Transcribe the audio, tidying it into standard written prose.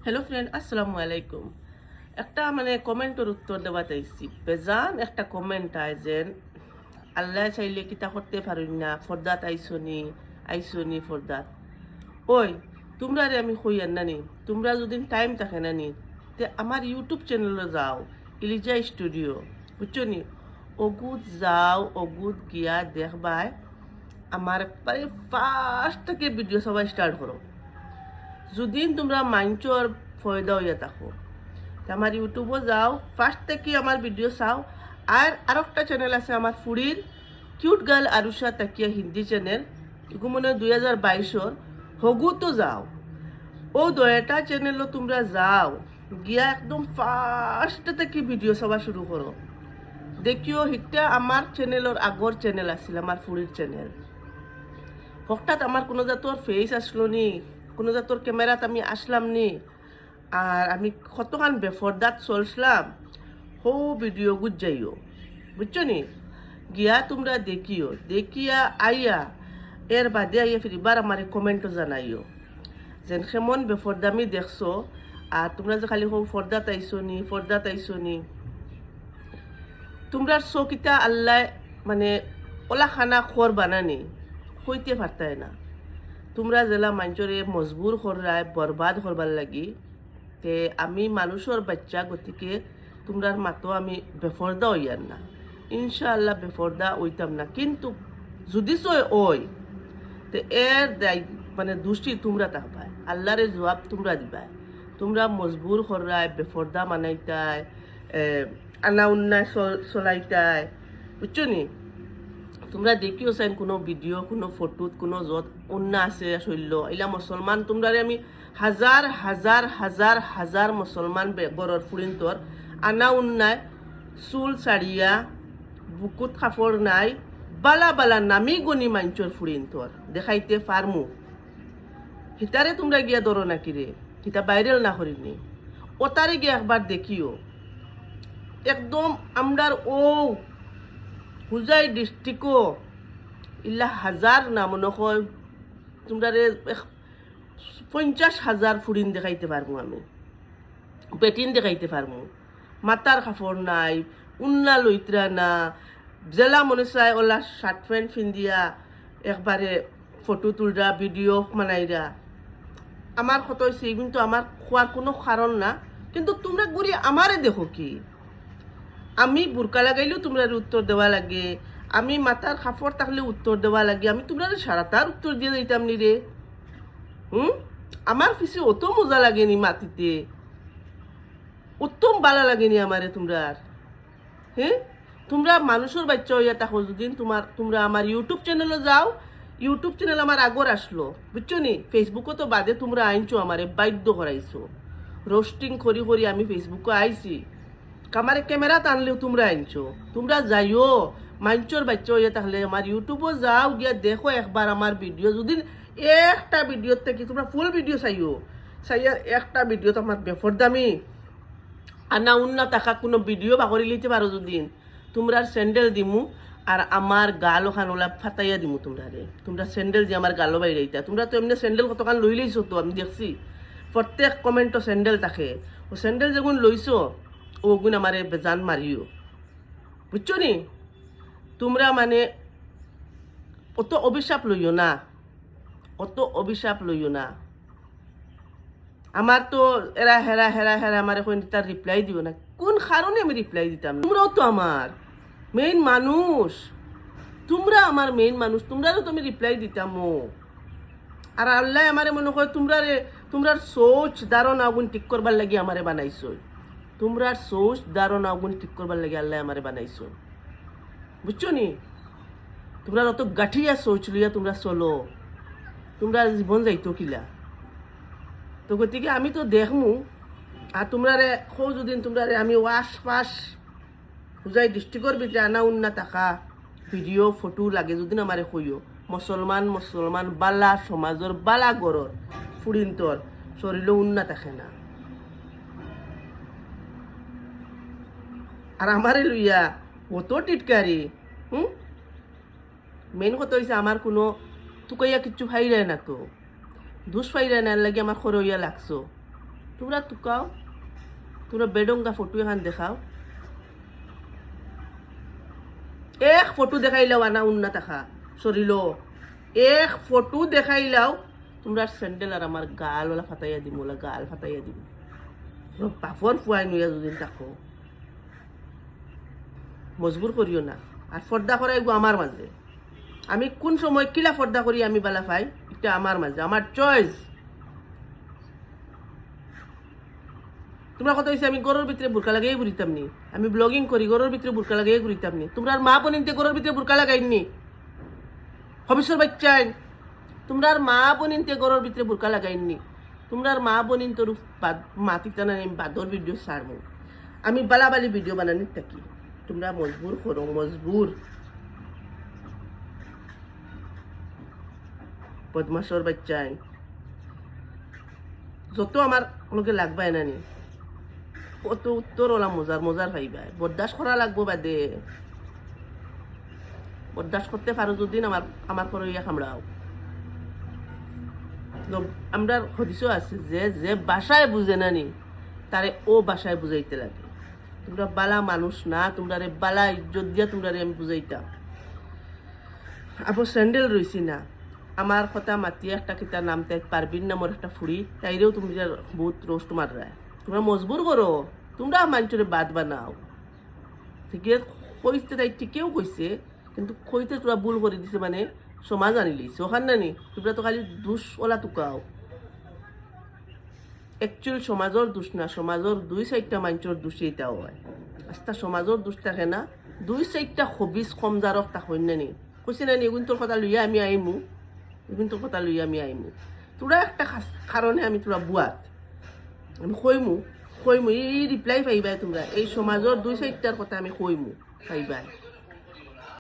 Hello friend, আসসালামু আলাইকুম। একটা কমেন্টের উত্তর দেওয়া চাইছি। বেজান একটা কমেন্ট আয় যে আল্লাহ চাইলে কিতা করতে পারি না, ফরদাত আইসনি ফরদাত। ওই তোমরা রে আমি কই আর নানি, তোমরা যদি টাইম থাকে নানি তে আমার ইউটিউব চ্যানেলে যাও, ইলিজা স্টুডিও, বুঝছো নি? অগুত যাও, অগুত গিয়া দেখবাই আমার একবারে ফার্স্ট থেকে ভিডিও সবাই স্টার্ট করো। যদি তোমরা মাইন্ডর ফয়দা হইয়া থাকো, আমার ইউটিউবও যাও, ফার্স্ট থেকে আমার ভিডিও চাও। আর একটা চ্যানেল আছে আমার ফুড়ির, কিউট গার্ল আরুষা তাকিয়া হিন্দি চ্যানেল, এগুলো মনে হয় 2022 হগু তো যাও। ও দয়াটা চ্যানেলও তোমরা যাও, গিয়া একদম ফার্স্ট থেকে ভিডিও চাওয়া শুরু করো। দেখিও হিটা আমার চ্যানেলের আগর চ্যানেল আছিল, আমার ফুড়ির চ্যানেল। হঠাৎ আমার কোনো জাতর ফেস আসলো নি, কোনো জাতর ক্যামেরাত আমি আসলাম নি, আর আমি কতখান বেফরদাত চলছিলাম। হো ভিডিও গুজ যাইও, বুঝছো নি? গিয়া তোমরা দেখিয়া আইয়া এর বাদে আইয়া ফিরবার আমার কমেন্টও জানাইও যেন কেমন বেফরদামি দেখছো। আর তোমরা যে খালি হো ফরদাত আইসো নি, তোমরার চকিটা আল্লাহ ওলা খানা খর বানানি হইতে পারতায় না। তোমরা জেলা মানুষরে মজবুর করায় বরবাদ করবার লাগি, তে আমি মানুষের বাচ্চা, গতিকে তোমরার মাতো আমি বেফরদা হইয়ার না। ইনশাআল্লাহ বেফরদা হইতাম না, কিন্তু যদি সয় ওই তে এর দোষী তোমরা থাকবাই, আল্লাহরে জবাব তোমরা দিবাই। তোমরা মজবুর করায় বেফরদা মানাইতায়, আনা উন্নায় চলাইতায়, বুঝছো নি? তোমরা দেখিও চাইন কোনো ভিডিও, কোনো ফটোত কোনো যত অন্য আছে শৈল্য এলা মুসলমান, তোমরা আমি হাজার হাজার হাজার হাজার মুসলমান গড়র ফুরিন্তর আনা উন্নায় চুল ছাড়িয়া, বুকুত কাপড় নাই, বালা বালা নামি গনি মাঞ্চর ফুরিন্তর দেখাইতে ফার্মু। হিতারে তোমরা গিয়া ধরো নাকি রে, হিতা বাইরেল না করিনি, ওতারে গিয়া একবার দেখিও। একদম আমরার হুজাই ডিস্ট্রিক্টও ইলা হাজার না মনে হয় তোমরা 50,000 ফুরিন দেখাইতে পারবো, আমি বেটিন দেখাইতে পারবো। মাতার কাপড় নাই, উন্না লইত্রা না, জেলা মনে চায় ওলা শার্ট প্যান্ট ফিন্দিয়া একবারে ফটো তুলরা, ভিডিও বানাইরা। আমার কত হয়েছে, কিন্তু আমার খোয়ার কোনো কারণ না, কিন্তু তোমরা ঘুরি আমারে দেখো কি। আমি বুরকা লাগাইলেও তোমরা উত্তর দেওয়া লাগে, আমি মাথার কাপড় থাকলে উত্তর দেওয়া লাগে, আমি তোমরা সারাটার উত্তর দিয়ে দিতাম নি রে। আমার পিছে অত মজা লাগেনি মাতিতে, উত্তম ভালো লাগেনি আমারে তোমরার। হ্যাঁ, তোমরা মানুষের বাচ্চা হইয়া থাকো যদি তোমরা আমার ইউটিউব চ্যানেলে যাও। ইউটিউব চ্যানেল আমার আগর আসলো, বুঝছো নি? ফেসবুকও তো বাদে তোমরা আইনছো, আমারে বাধ্য করাইছো। রোস্টিং করি করি আমি ফেসবুকে আইছি, কামারে ক্যামেরা টানলেও তোমরা আনছো। তোমরা যাইও মাঞ্চর বাচ্চা হইয়া তাহলে আমার ইউটিউবও যাও, গিয়া দেখো একবার আমার ভিডিও। যদি একটা ভিডিওর থেকে তোমরা ফুল ভিডিও চাইয়া একটা ভিডিও তো আমার বেফরদামি আনা উন্না টাকা কোনো ভিডিও বাকরি লিতে পারো যদি, তোমরা স্যান্ডেল দিমু আর আমার গাল ওখান ওলা ফাটাইয়া দিমু। তোমরা স্যান্ডেল দিয়ে আমার গালো বাইরেইতা। তোমরা তো এমনি স্যান্ডেল কতখান লই লইছো, তো আমি দেখছি প্রত্যেক কমেন্টও স্যান্ডেল থাকে। ও স্যান্ডেল যেগুন লইছো ওগুন আমারে বেজান মারিও, বুঝছো নি? তোমরা অত অভিশাপ লইও না, অত অভিশাপ লইও না। আমার তো এরা হেরা হেরা হেরা আমার এখন তার রিপ্লাই দিও না, কোন কারণে আমি রিপ্লাই দিতাম না? তোমরাও তো আমার মেইন মানুষ, তোমরা আমার মেইন মানুষ, তোমরাও তো আমি রিপ্লাই দিতাম। আর আল্লাহ আমারে মনে হয় তোমরার সোচ ধারণা আগুন ঠিক করবার লাগি আমারে বানাইছো। তোমরার সোচ ধারণা আগুন ঠিক করবার লাগে আল্লাহ আমারে বানাইছো, বুঝছো নি? তোমরা অত গাঠিয়া সোচ লইয়া তোমরা চলো, তোমরা জীবন যাইতো কিলা। তো গতিকে আমি তো দেখমু, আর তোমরা যদি তোমরা আমি ওয়াশ পাশ হুজাই ডিস্ট্রিক্টর ভিতরে আনা উন্না টাকা ভিডিও ফটো লাগে যদি আমারে কইও। মুসলমান বালা সমাজর বালা গড়র ফুরিন্তর শরীরে উন্না থাকে না, আর আমারে লইয়া অত টিটকারি। মেন কথা হয়েছে আমার কোনো তুকাইয়া কিচ্ছু ফাইরায় না, তো দুষ ফাইরায় না লাগে আমার খরইয়া লাগছো। তোমরা তুকাও, তোমরা বেডঙ্গা ফটো এখন দেখাও, এক ফটো দেখাইলাও আনা উন্না থাকা শরীর, এক ফটো দেখাইলাও তোমরা স্যান্ডেল আর আমার গাল ওলা ফাটাইয়া দিম, ওলা গাল ফাটাইয়া দিম, পাফর ফুয়াই নুয়া দুদিন থাকো, মজবুর করিও না। আর ফর্দা করাই আমার মাঝে, আমি কোন সময় কিলা ফর্দা করি আমি বালা পাই এটা আমার মাঝে, আমার চয়েস। তোমরা কথা হয়েছে আমি গরুর ভিতরে বুরকা লাগাই ঘুরিতাম নি, আমি ব্লগিং করি গরুর ভিতরে বুরকা লাগাই ঘুরিতাম নি, তোমরা মা বোনিনতে গরুর ভিতরে বুরকা লাগাইনি ভবিষ্যৎ বাচ্চাই, তোমরা মা বোনিনতে গরুর ভিতরে বুরকা লাগাইনি, তোমরা মা বোনিন তোর মাতিতা না আমি বাদর ভিডিও ছাড়বো, আমি বালাবালি ভিডিও বানানি থাকি, তোমরা মজবুর করো, মজবুর বদমাসর বাচ্চাই, যত আমার লোকে লাগবাই না নি অত উত্তর ওলা মজার মজার পাইবাই, বরদাস্ত করা লাগবো বাদে, বরদাস্ত করতে পারো যদি আমার আমার করে ইয়া কামড়াও। আমরা হদিসও আছে যে যে বাসায় বুঝে না নি তারে ও বাসায় বুঝাইতে লাগে, তোমরা বালা মানুষ না, তোমরা বালা ইজ্জত দিয়া তোমরা আমি বুঝাইতাম। আবার স্যান্ডেল রইছি না, আমার কথা মাতিয়া একটা কিতা নাম তাই পারবিন নামর একটা ফুড়ি, তাইরেও তুমি বহুত রোস্ট মার রায়, তোমরা মজবুর করো, তোমরা মানুষের বাদ বানাও, ঠিক আছে কইতে তাই ঠিকেও কইছে, কিন্তু কইতে তোরা ভুল করে দিছে, মানে সমাজ আনি লিছে ওখান নানি, তোমরা তো খালি দুষ ওলা টুকাও, একচুয়াল সমাজের দোষ না, সমাজের দুই চারটা মানুষের দোষে এটাও হয়, আস্তা সমাজের দোষ থাকে না, দুই চারটা হবিস কম জারক তা হইন নানি, কইছে নানি এগুন তোর কথা লইয়া আমি আইমু, এগুন তোর কথা লইয়া আমি আইমু, তোরা একটা কারণে আমি তোরা বুয়াত আমি কইমু, কইমু এই রিপ্লাই পাইবাই, তোমরা এই সমাজের দুই চারটার কথা আমি কইমু পাইবাই।